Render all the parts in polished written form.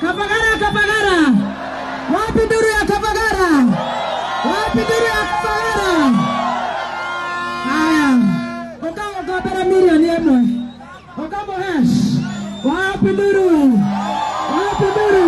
Kapagara Wapi duru ya Kabagara? Wapi duru ya Kabagara? Haya. Oka para milioni emwe. Oka bohash. Wapi duru? Wapi duru?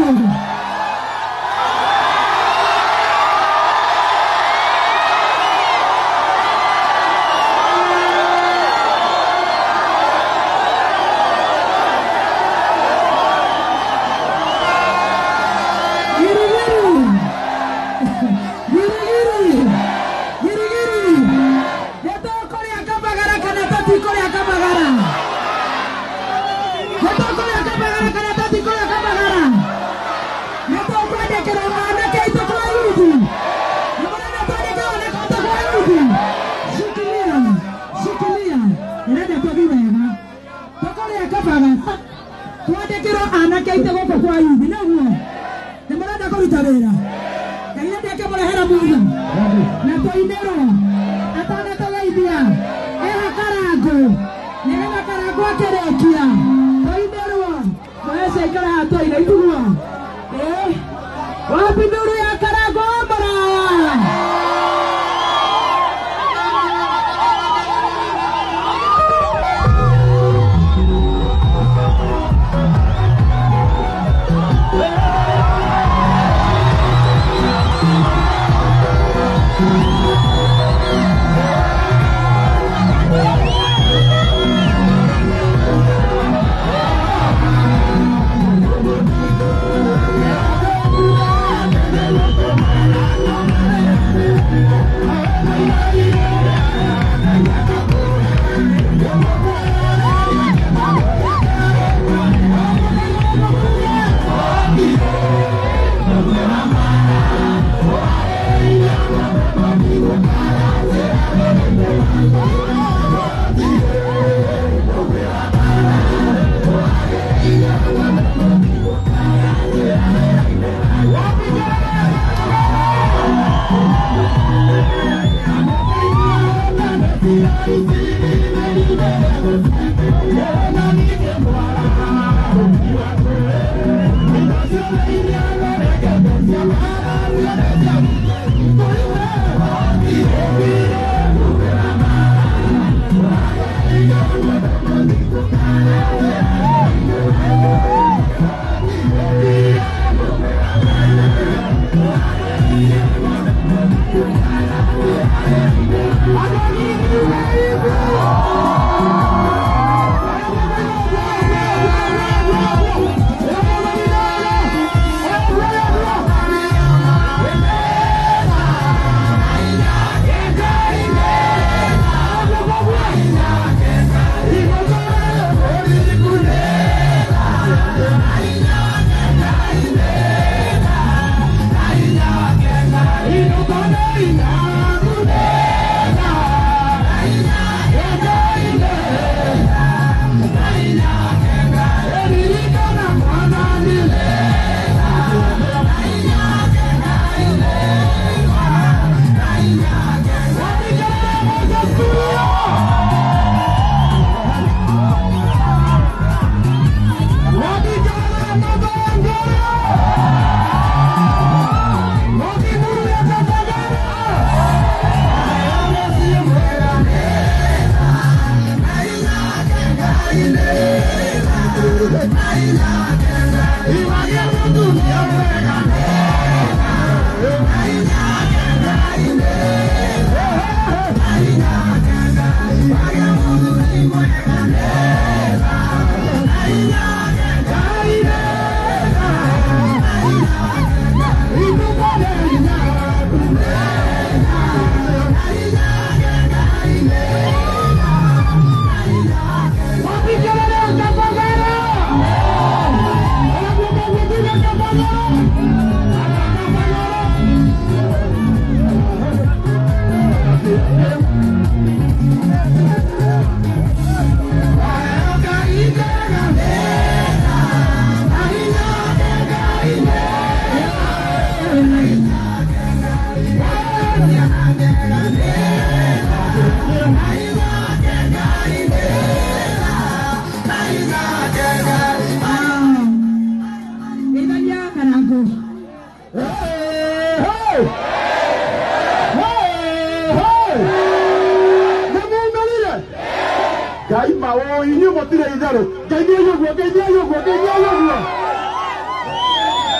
itharu ngeithia yuguo ngeithia yuguo ngeithia yuguo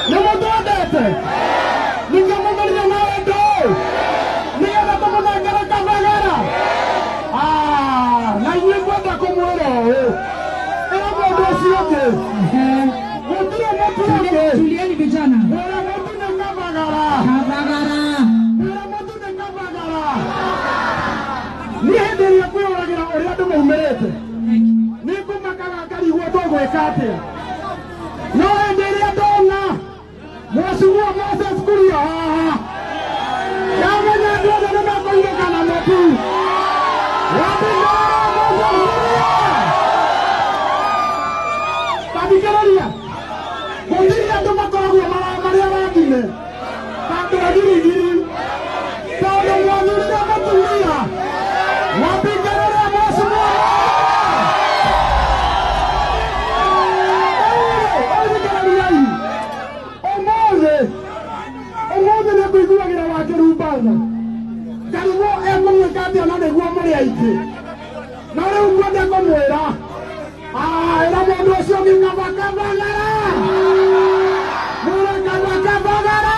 nimutondete ningemumeria na wendo nigetha tumuthengere Kabagara na inyuĩ kwenda kumwĩra ũũ ĩra mũndũ ũcio ũngĩ gũtirĩ mũtu ũngĩ Tulieni vijana. wĩra mũtu nĩ Kabagara Kabagara. wĩra mũtu nĩ Kabagara niĩ hĩndĩ ĩrĩa kwĩyũragĩra ũrĩa andũ maumĩrĩte nĩ ngũmakaga ngarigwo tũgwĩka atĩa no hĩndĩ ĩrĩa ndona Mheshimiwa Moses Kuria haha ndamenya andũ othe nĩ makũinũka na mũtu Kabigararia gũtirĩ andũ makoragwo marĩa wangine tondũ agirigiri tondũ mwathurire mũtumia wambingararia Mheshimiwa othikĩrĩriai ũmũthĩ nĩ ngũiguagĩra wa Kĩrumbatha ngarigwo ekũmwĩka atĩa na nĩguo mũrĩ aingĩ na rĩu ngwenda kũmwĩra ĩra mũndũ ũcio ũngĩ kaba Kabagara mwĩre kaba Kabagara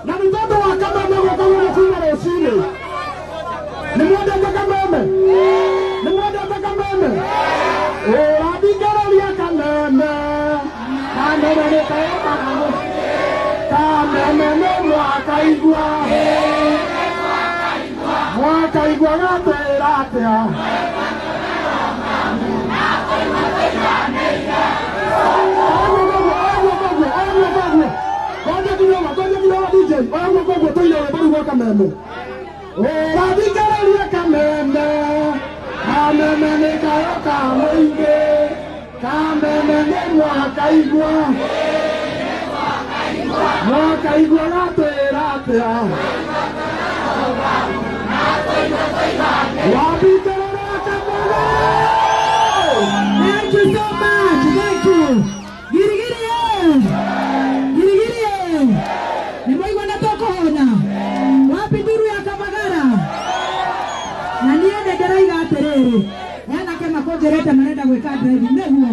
na nĩ tondũ wa Kameme gũka gũkũ kuma rũcinĩ nĩ mwendete Kameme nĩ mwendete Kameme ũrathikĩrĩria Kameme Kameme nĩ kayokaga Kameme nĩ mwakaigua mwakaigua gatwĩra atĩa Kameme ũrathikĩrĩria Kameme Kameme nĩ kayoka mũingĩ Kameme nĩ mwakaigua mwakaigua gatwĩra atĩa wambingĩrĩria Kabagara. Thank you so much. Thank you. Girigiri. Girigiri. Nimeigua natoko hona. Wapi nduru ya Kabagara? Na niende nderaiga atĩrĩrĩ. Anake makonjerete marenda gwĩka ndrendi nĩguo.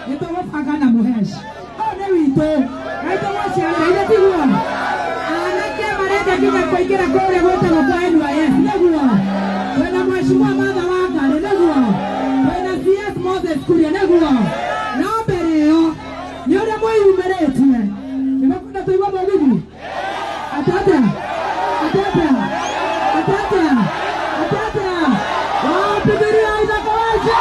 Nĩtũgũbanga na mũheci. Nĩ witũ. Gaitũ waciarĩire tiguo. Anake marenda nginya kũingĩra kũrĩa gwĩtagwo kwa NYS nĩguo. Wĩna Mheshimiwa Martha Wangari nĩguo. Wĩna CS Moses Kuria nĩguo. No mbere ĩyo nĩ ũrĩa mwĩyumĩrĩtie. Nĩmekunda tũigua mũgithi. Atata. Atata. Atata. Atata. Wapigiria ithako waje.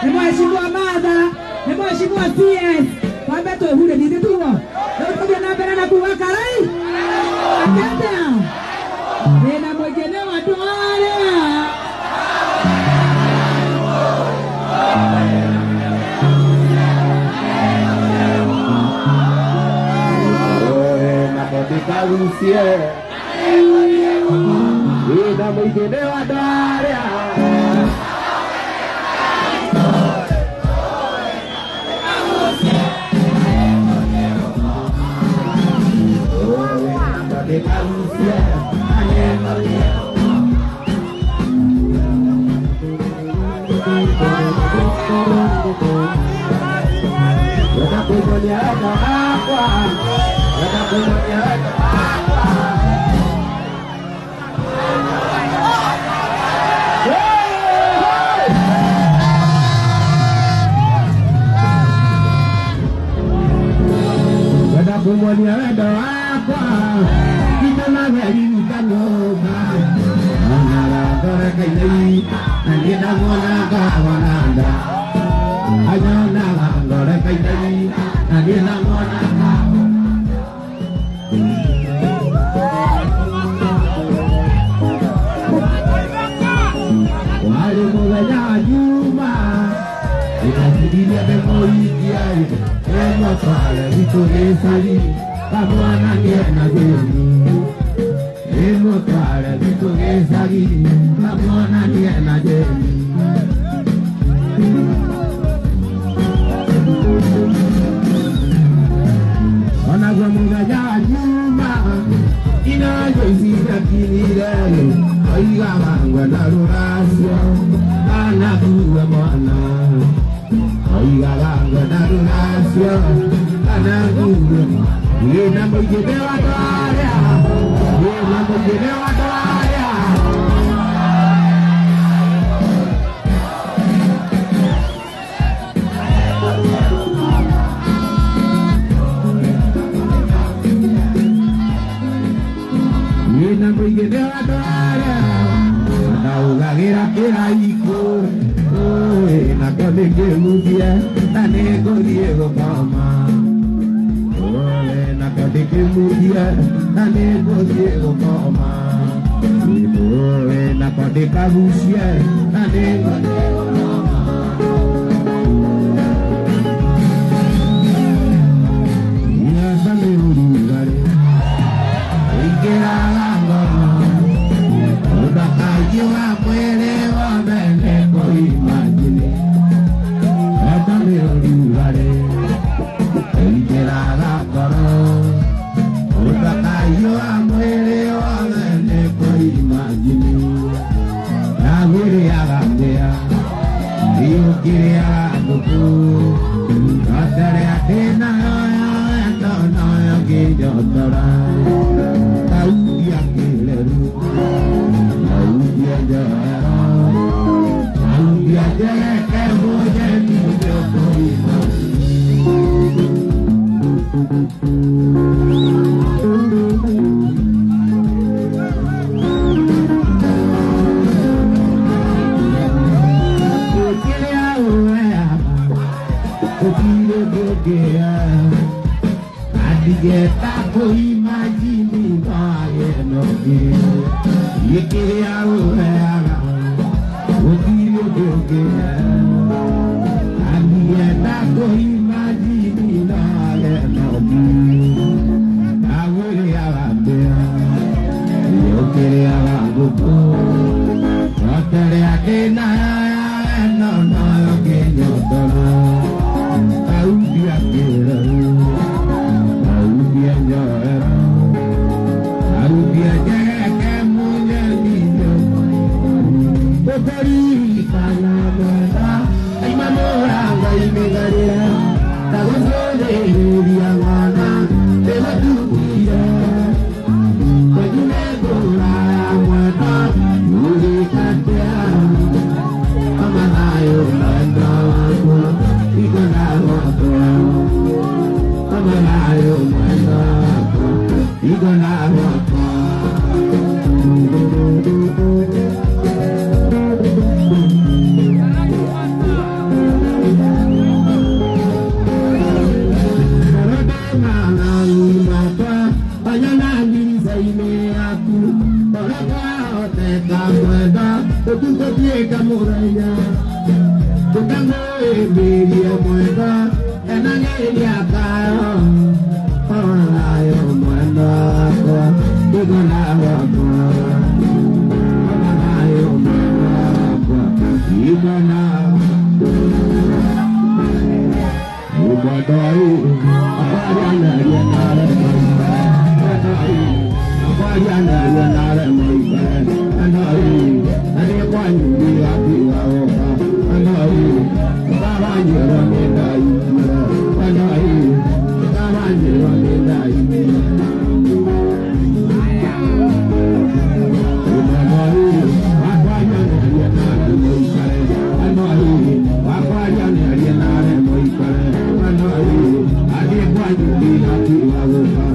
Mheshimiwa Martha, Mheshimiwa CS, wambe tuhure ndithi tugo. Ndio na mbere na kuwa karai. Atete. Ndina mwingine wa tware. Na katika usie. Ndina mwingine wa tware. kuonia wendo wakwa kita na geri kanyoba ona dore kainai na nina mona kawananda ayona dore kainai na nina mona wale moga juma inasidia bemoidia emo pale vitolesali kamwana ngena geni emo pale vitolesali kamwana ngena geni ona moga juma inajoisida kinirele oiga mangwa na rurasio anakuwa mwana oiga mangwa na rurasio anakuwa yena mujede watwarea yena mujede watwarea yena mujede watwarea naugagira kiraiko na kodeke mudia na nego diego mama na kodeke mudia na nego diego mama na kodeka busia na nego diego mama ya sale urugare ikera ngoma Ayuwa mwele wa mene koi majile Eka miolugare Eikera gakoro Ayuwa mwele wa mene koi majile Nagiri agambea Iyukiri agabuku Notere atena yoyo endo noyo kijotora Tauti akileru Hati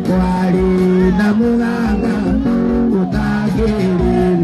Kwari na muganga utagere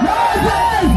Moses!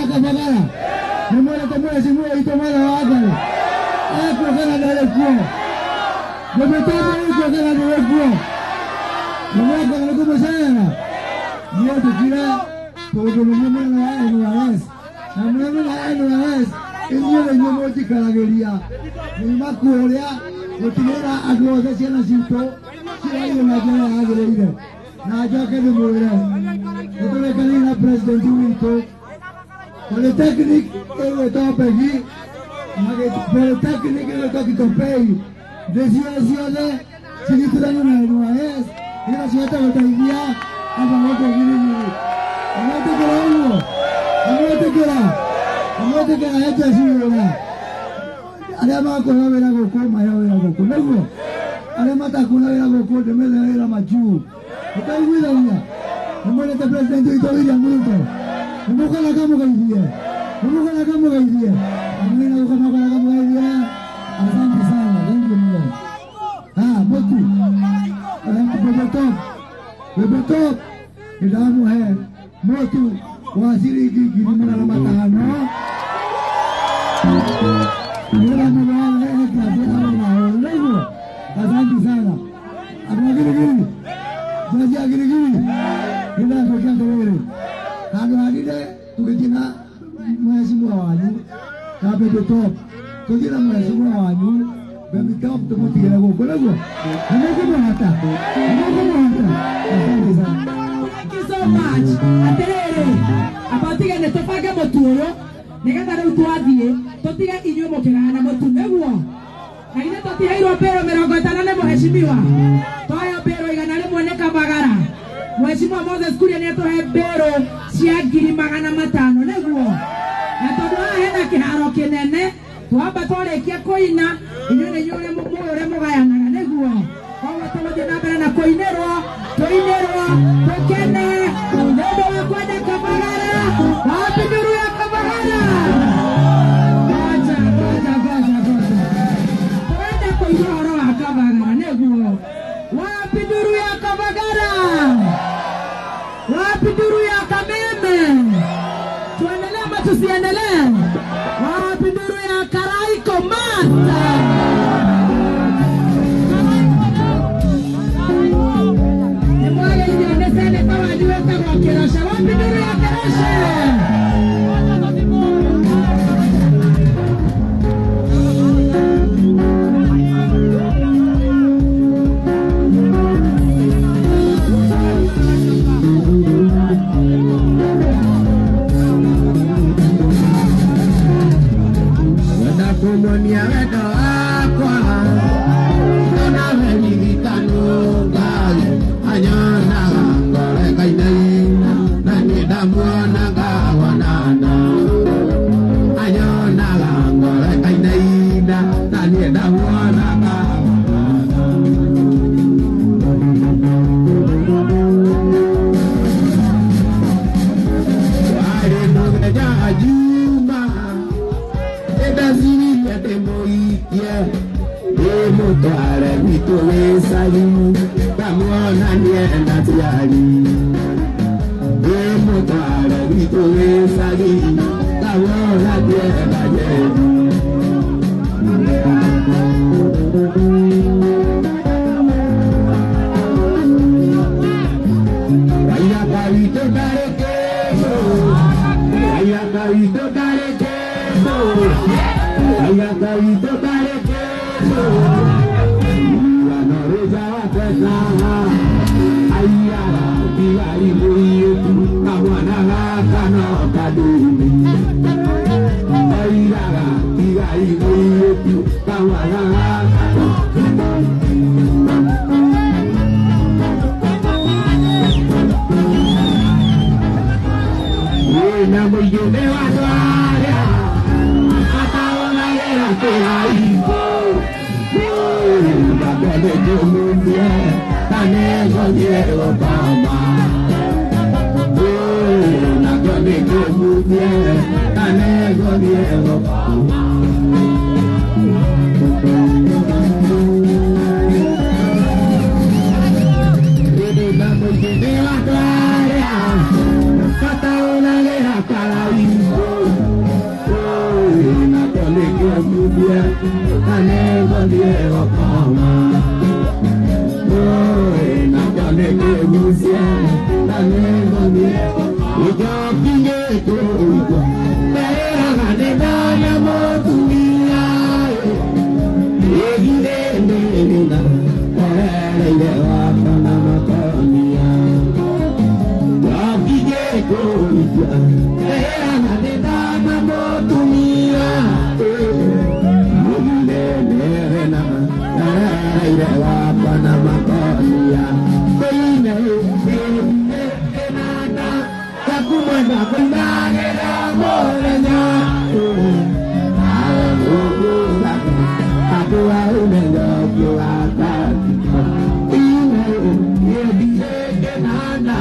Kabagara. Nimwona tamwe simwe itomana wako. Kwa kana ndale kwa. Nimetoka huko kana ndale kwa. Nimwona kana kumsana. Yote kila todo nimwona wa NYS. Na mwana wa NYS inyo nyomo tikarageria. Ni makuoria gutigera agothe ciana cito cia iyo na njira yagiriire. Na njoke ndimwire niturekani na president witũ polytechnic ĩgwĩtwo Pegi polytechnic ĩgwĩtwo Kitopei thĩ ciothe cinyitithanio na NYS nĩgetha cihote gũteithia andũ a gũkũ Giligili. Amwĩtĩkĩra ũguo? Amwĩtĩkĩra HSC wĩra arĩa makuona wĩra gũkũ maheo wĩra gũkũ nĩguo arĩa matakuona wĩra gũkũ ndĩmethere wĩra majuu. Utaiguithania nimwendete president witũ William Ruto nimũkona kamugeithie amina ũkamũkona kamugeithie. Asante sana, thank you mno. Mũtu Bebe Top nĩndamũhe mũtu wa ciringi 500 nĩguo. Asante sana andũ a Giligili. Jaji Giligili nina tokea Tororo kando adide tukijina mheshimiwa wanyu na Bebe Top tukijina mheshimiwa wanyu Bebe Top tumutigera goko nago nimekuhata. Asante sana. Thank you so much. Aterere abatige ne tofage moturo nigetha riu twathie tutige inyuĩ mũkĩgana mũtu nĩguo na ine tũtiheirwo mbero 50 nĩ mũheshimiwa twayo mbero 100 nĩ Kabagara. Mheshimiwa Moses Kuria nĩatũhe mbero cia 500 nĩguo na tondũ haha hena kĩharo kĩnene twamba twarĩkia kũina inyuĩ nĩ inyuĩ ũrĩa mũgayanaga nĩguo koguo tũgũthiĩ na mbere na kũinĩrwo tũinĩrwo tũkene nĩ ũndũ wa kwenda Kabagara. Wapi nduru ya Kabagara? Goja twende kũigua ũhoro wa Kabagara nĩguo. Wapi nduru ya Kabagara? Wapi nduru ya Kameme? Tuendelee ama tusiendelee? Wapi nduru ya Karaiko Master? Nimwage inyendesene kwa wajiweka kwa Kerosha. Wapi nduru ya Kerosha? Monia wedo akwa Dona velikano gali Anyana ngore kainai Nani damuana gawanana Anyana ngore kainai Nani damuana gawanana Wale nugeja ajuma Edazini mutware witũwĩcagi ndamuona nĩenda tiari mutware witũwĩcagi ndamuona nĩenda jeri Ayaka witũ ndarĩkĩmo Ayaka witũ ndarĩkĩmo Ayaka witũ ndarĩkĩmo Wanoroja watetaha Ayara tigari muietu Kamwana gakano kadumi Ayara tigari muietu Kamwana gakano Wena mwingine watwaria Ataona yera kehaipo Bakole kumumye Tanego nyero pama Nakone kumumye Tanego nyero pama Ini namu jini watwaria Kataona yera kehaipo dia, tanengo Diego Poma. Oh, nakane kemusia, tanengo Diego. Iko pinge kuiko, mera ganena motunia. Egile nena, ele wakana makania. Pinge kuiko, mera ganena motunia. Egile nena, ele wakana makania. Kumana kumana la morena, aku udah kuasa. Ini dia kenana,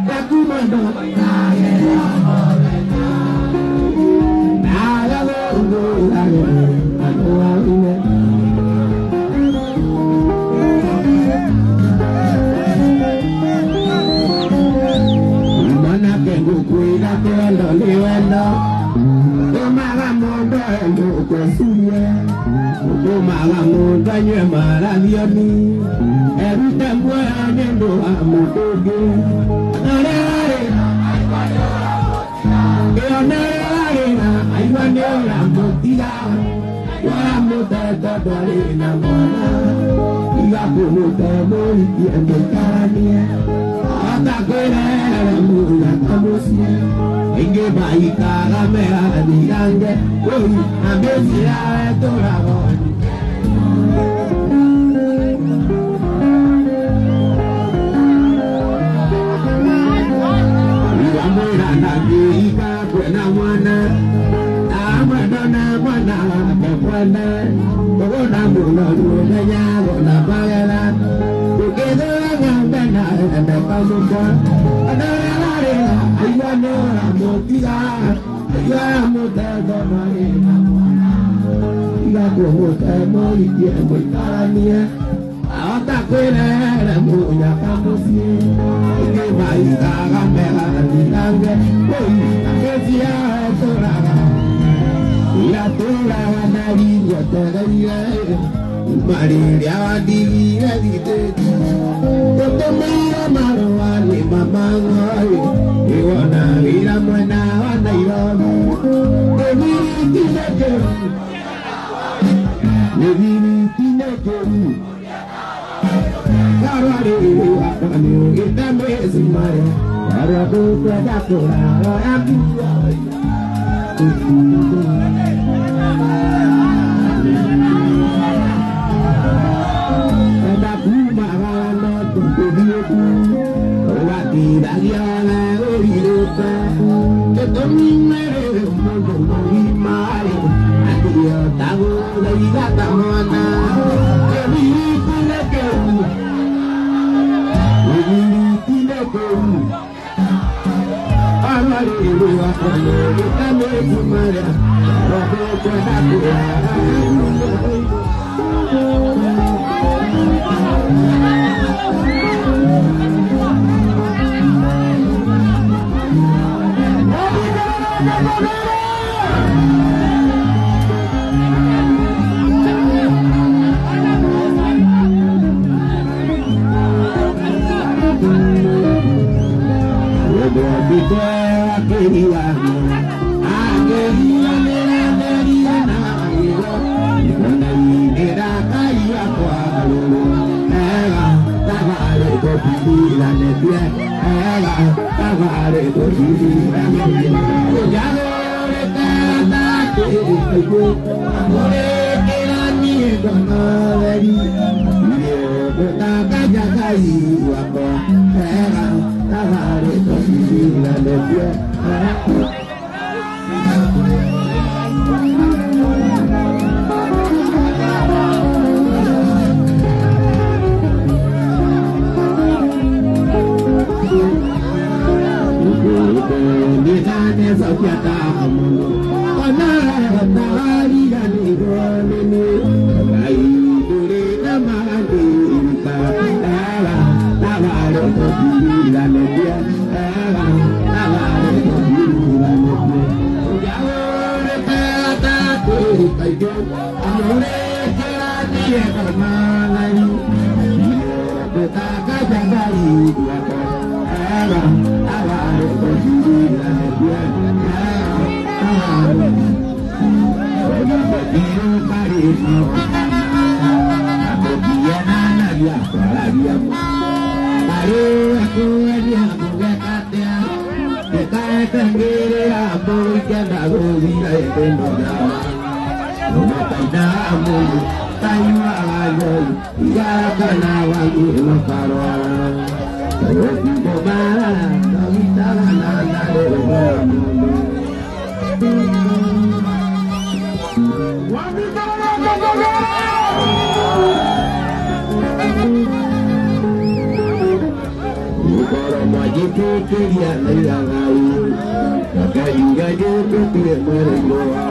aku mana kumana la morena. Nala lagi, aku udah. Cuida cuando liwendo, tomaga mundo en tu suya, tomaga mundo en tu maradioni, evita muerendo a mutugi, arena, ay guanera mutila, guamuta todorina mona, y la puta muy bien de carne. Takwera mula kamusi, inge baika kamera dirange, oi amezia etoragoni. Iwamura na biika kwena mwana, amadona mwana kekwana, kogona muna muna kona pagela, ukedora ngambena ende pamuka, adara ayano motila, ayano tadona ina mwana, ilago motemo ikie moitarania, atakwele munya kamusi, ike maika kamera dilange, oi akesia toraga. La tora nariña todavía María Badilla dice Cuando mira Marwani mamá y wana vida buena wana y lomo de mi tiene que Claro y también sin María para tu tora la kayo amore kerani permanai kita kajari apa ala ala berjila dia ala biru karisma aku dia nana dia dia ayo aku dia bukatia kita sendiri aku kita berbila itu Matamu tayo ya kana wangi makarwan Roti bara kita nanda Wangi Ukara majitu kia nilangau Kakainga jutu kia merengoa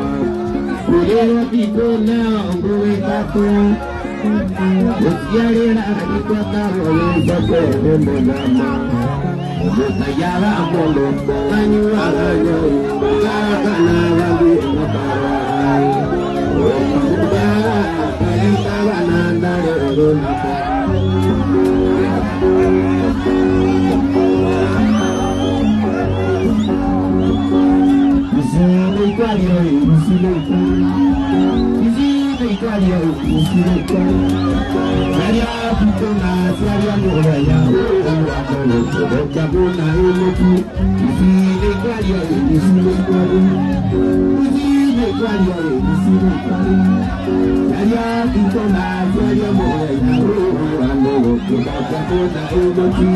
Kulero tiko na ongwe kato Usiari na ikota role sako Nembo nama Mutayara amolo Tanyu alayo Kaka na wagi Matarai Osuba Kalita wananda Rona Isile ikalia Isile ikalia Isile ikalia Saria pitona Saria moraya Uwakolo Dokabuna ilotu Isile ikalia Isile ikalia Isile ikalia Isile ikalia Saria pitona Saria moraya Uwakolo Dokabuna ilotu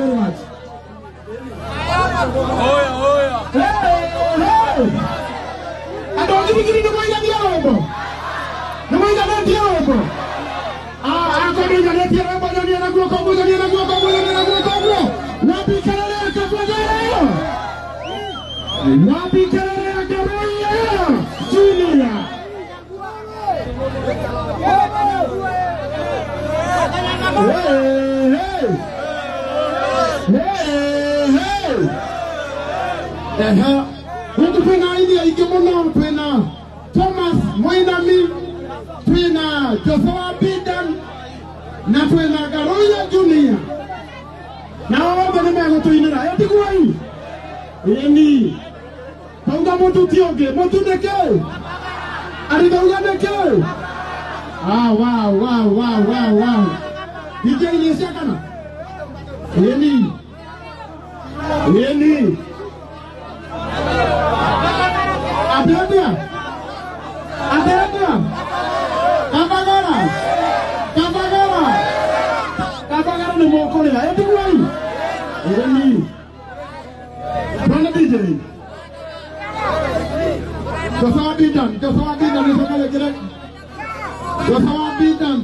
Forward. Oya. Hey! Ando gini ni moja dia rombo. Ni moja dia rombo. Ako ni dia rombo ni na gua kombo ni na gua kombo. Wapi kelele ya Kapagara? Wapi kelele ya Kapagara? Junior. Huku pena ili ya ikimono pena Thomas Mwainami, pena Joshua Bidan, na pena Garoya Junior. Na waomba ni mego tuinira ya tikuwa hii. Yeni. Tauga motu tioge, motu neke. Ari tauga neke. Wow. DJ ni siakana. Yeni. Abia. Kapagara ni mokole ya tikuwa hii. Yeni. Bwana DJ. Joshua Bidan ni sakale kile. Joshua Bidan.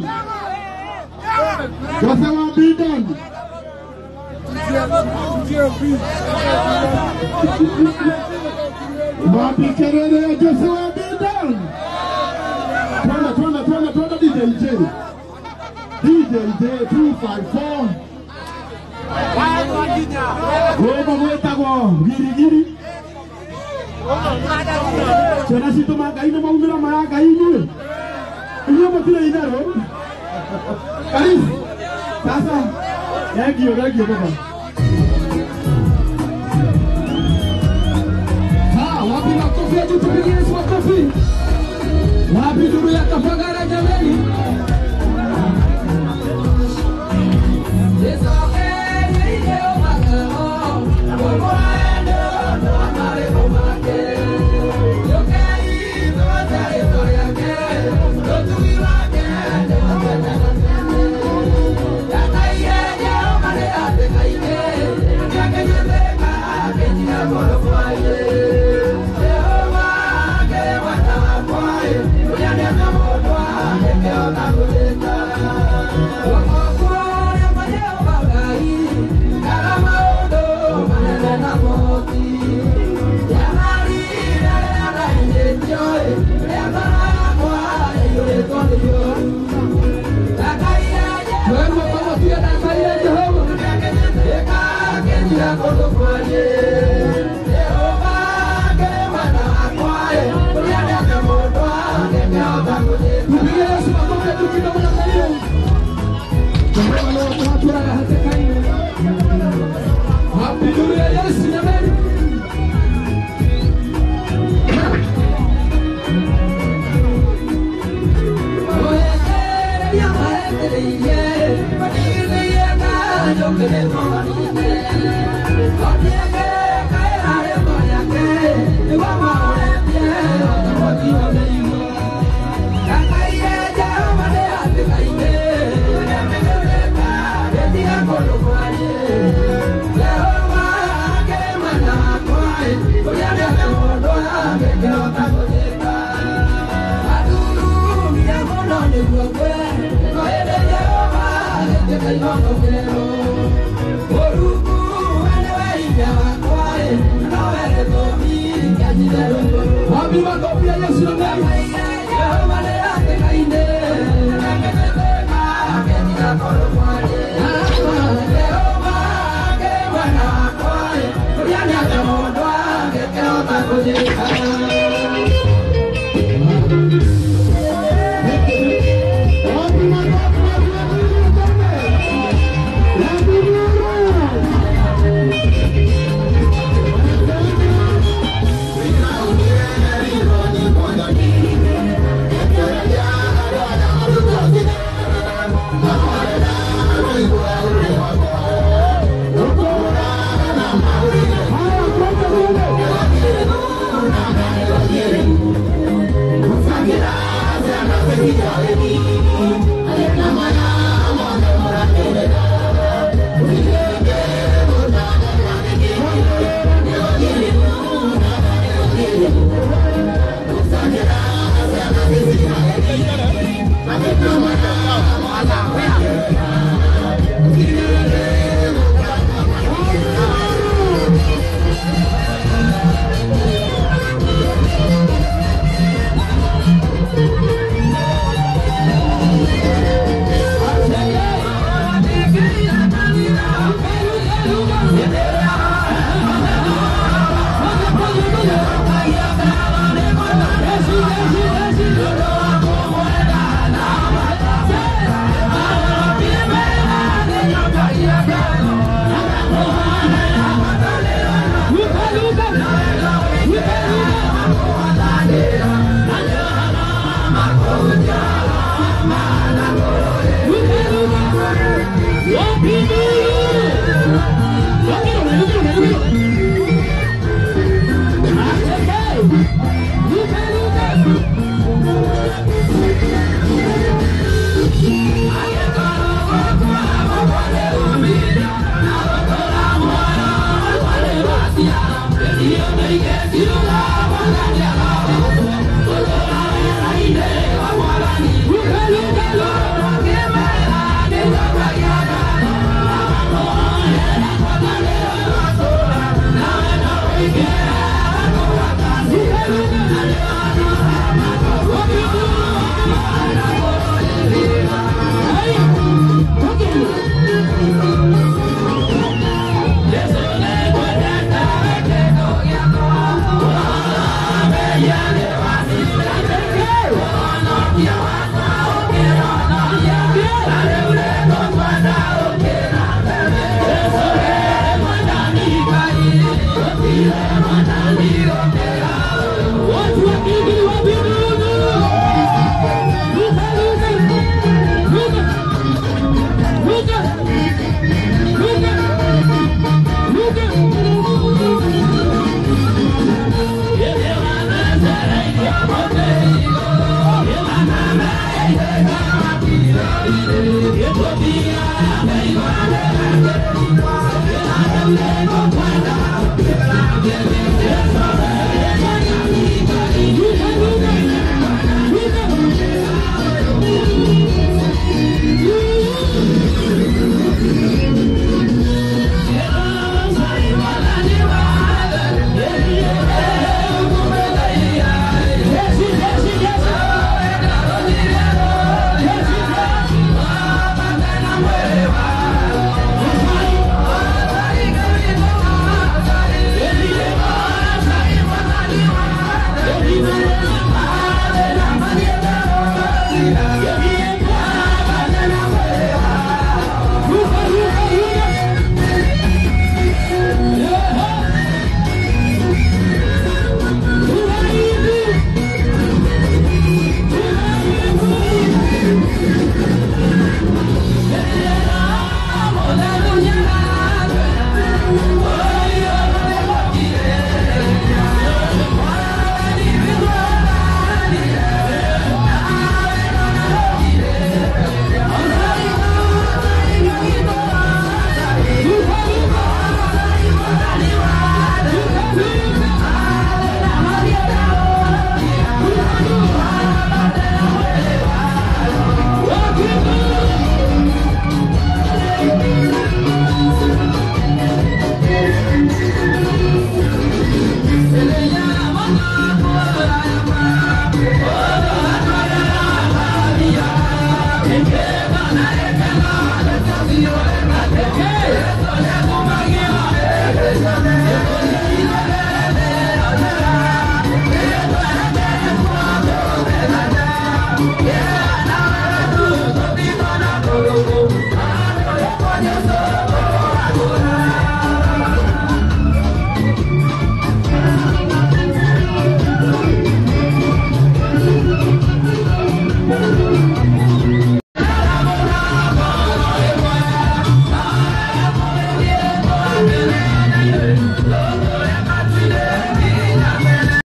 Wapi kelele ya Joshua Bidan? Twende DJ 254. Wewe mweta kwa girigiri. Chana situ magaini maumira magaini. Iyo mtile inaro. Karibu. Sasa yagio baba. Wapi makofi ya tupigie Yesu makofi. Wapi ndugu ya Kapagara jamani? Hindui